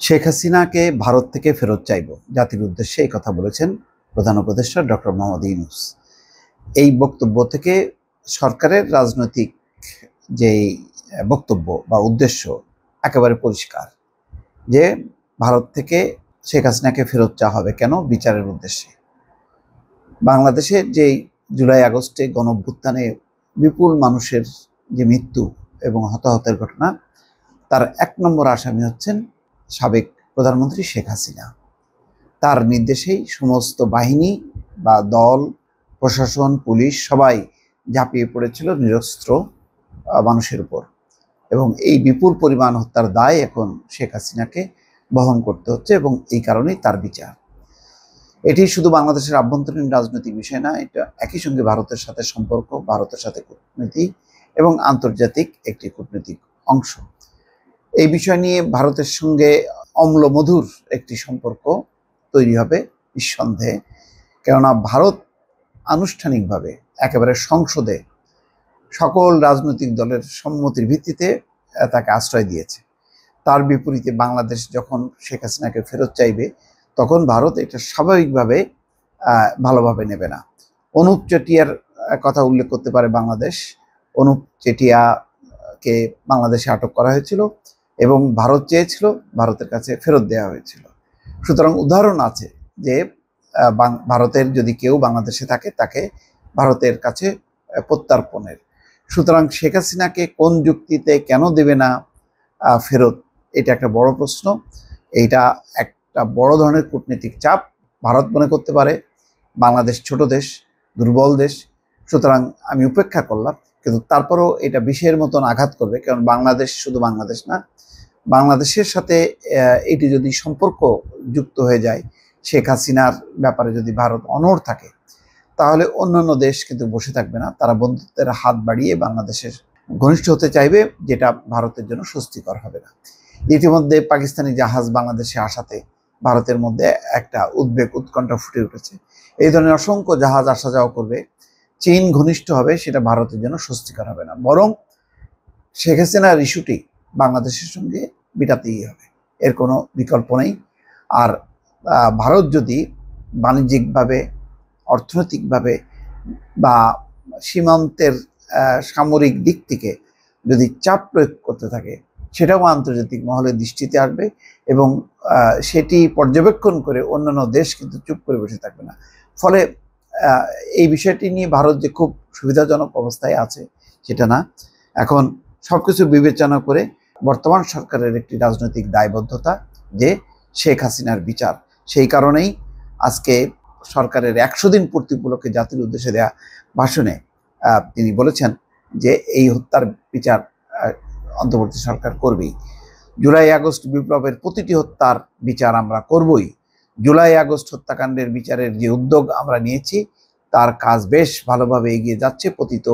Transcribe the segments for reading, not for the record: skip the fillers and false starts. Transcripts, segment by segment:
শেখ হাসিনাকে ভারত থেকে ফেরত চাইব, জাতির উদ্দেশ্যে এই কথা বলেছেন প্রধান উপদেষ্টা ডক্টর মোহাম্মদ ইউনূস। এই বক্তব্য থেকে সরকারের রাজনৈতিক যেই বক্তব্য বা উদ্দেশ্য একেবারে পরিষ্কার যে ভারত থেকে শেখ হাসিনাকে ফেরত চাওয়া হবে কেন? বিচারের উদ্দেশ্যে। বাংলাদেশের যেই জুলাই আগস্টে গণঅভ্যুত্থানে বিপুল মানুষের যে মৃত্যু এবং হতাহতের ঘটনা, তার ১ নম্বর আসামি হচ্ছেন সাবেক প্রধানমন্ত্রী শেখ হাসিনা। তার নির্দেশেই সমস্ত বাহিনী বা দল, প্রশাসন, পুলিশ সবাই ঝাঁপিয়ে পড়েছিল নিরস্ত্র মানুষের উপর, এবং এই বিপুল পরিমাণ হত্যার দায় এখন শেখ হাসিনাকে বহন করতে হচ্ছে, এবং এই কারণেই তার বিচার। এটি শুধু বাংলাদেশের আভ্যন্তরীণ রাজনৈতিক বিষয় না, এটা একই সঙ্গে ভারতের সাথে সম্পর্ক, ভারতের সাথে কূটনীতি এবং আন্তর্জাতিক একটি কূটনৈতিক অংশ। এই বিষয় নিয়ে ভারতের সঙ্গে অম্ল মধুর একটি সম্পর্ক তৈরি হবে নিঃসন্দেহে, কেননা ভারত আনুষ্ঠানিকভাবে একেবারে সংসদে সকল রাজনৈতিক দলের সম্মতির ভিত্তিতে তাকে আশ্রয় দিয়েছে। তার বিপরীতে বাংলাদেশ যখন শেখ হাসিনাকে ফেরত চাইবে, তখন ভারত এটা স্বাভাবিকভাবে ভালোভাবে নেবে না। অনুপ চেটিয়ার কথা উল্লেখ করতে পারে বাংলাদেশ। অনুপ চেটিয়াকে বাংলাদেশে আটক করা হয়েছিল এবং ভারত চেয়েছিল, ভারতের কাছে ফেরত দেওয়া হয়েছিল। সুতরাং উদাহরণ আছে যে ভারতের যদি কেউ বাংলাদেশে থাকে, তাকে ভারতের কাছে প্রত্যর্পণের। সুতরাং শেখ হাসিনাকে কোন যুক্তিতে কেন দেবে না ফেরত, এটা একটা বড় প্রশ্ন। এইটা একটা বড় ধরনের কূটনীতিক চাপ। ভারত মনে করতে পারে বাংলাদেশ ছোট দেশ, দুর্বল দেশ, সুতরাং আমি উপেক্ষা করলাম, কিন্তু তারপরেও এটা বিষের মতন আঘাত করবে, কারণ বাংলাদেশ শুধু বাংলাদেশ না, বাংলাদেশের সাথে এটি যদি সম্পর্ক যুক্ত হয়ে যায়, শেখ হাসিনার ব্যাপারে যদি ভারত অনড় থাকে, তাহলে অন্যান্য দেশ কিন্তু বসে থাকবে না। তারা বন্ধুত্বের হাত বাড়িয়ে বাংলাদেশের ঘনিষ্ঠ হতে চাইবে, যেটা ভারতের জন্য স্বস্তিকর হবে না। ইতিমধ্যে পাকিস্তানি জাহাজ বাংলাদেশে আসাতে ভারতের মধ্যে একটা উদ্বেগ, উৎকণ্ঠা ফুটে উঠেছে। এই ধরনের অসংখ্য জাহাজ আসা যাওয়া করবে, চীন ঘনিষ্ঠ হবে, সেটা ভারতের জন্য স্বস্তিকর হবে না। বরং শেখ হাসিনার ইস্যুটি বাংলাদেশের সঙ্গে মেটাতেই হবে, এর কোনো বিকল্প নেই। আর ভারত যদি বাণিজ্যিকভাবে, অর্থনৈতিকভাবে বা সীমান্তের সামরিক দিক থেকে যদি চাপ প্রয়োগ করতে থাকে, সেটাও আন্তর্জাতিক মহলের দৃষ্টিতে আসবে, এবং সেটি পর্যবেক্ষণ করে অন্যান্য দেশ কিন্তু চুপ করে বসে থাকবে না। ফলে এই বিষয়টি নিয়ে ভারত যে খুব সুবিধাজনক অবস্থায় আছে সেটা না। এখন সব কিছু বিবেচনা করে বর্তমান সরকারের একটি রাজনৈতিক দায়বদ্ধতা যে শেখ হাসিনার বিচার। সেই কারণেই আজকে সরকারের ১০০ দিন পূর্তি উপলক্ষে জাতির উদ্দেশ্যে দেয়া ভাষণে তিনি বলেছেন যে এই হত্যার বিচার অন্তর্বর্তী সরকার করবেই। জুলাই আগস্ট বিপ্লবের প্রতিটি হত্যার বিচার আমরা করবই। জুলাই আগস্ট হত্যাকাণ্ডের বিচারের যে উদ্যোগ আমরা নিয়েছি, তার কাজ বেশ ভালোভাবে এগিয়ে যাচ্ছে। পতিত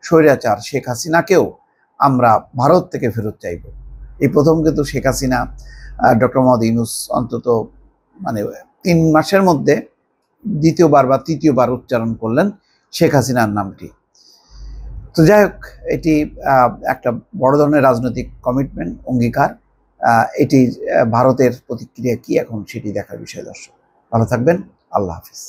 স্বৈরাচার শেখ হাসিনাকেও আমরা ভারত থেকে ফেরত চাইব। এই প্রথম কিন্তু শেখ হাসিনা, ডক্টর মোহাম্মদ ইউনূস অন্তত ৩ মাসের মধ্যে দ্বিতীয়বার বা তৃতীয়বার উচ্চারণ করলেন শেখ হাসিনার নামটি। তো যাই হোক, এটি একটা বড় ধরনের রাজনৈতিক কমিটমেন্ট, অঙ্গীকার। এটি ভারতের প্রতিক্রিয়া কি এখন সেটি দেখার বিষয়। দর্শক ভালো থাকবেন, আল্লাহ হাফিজ।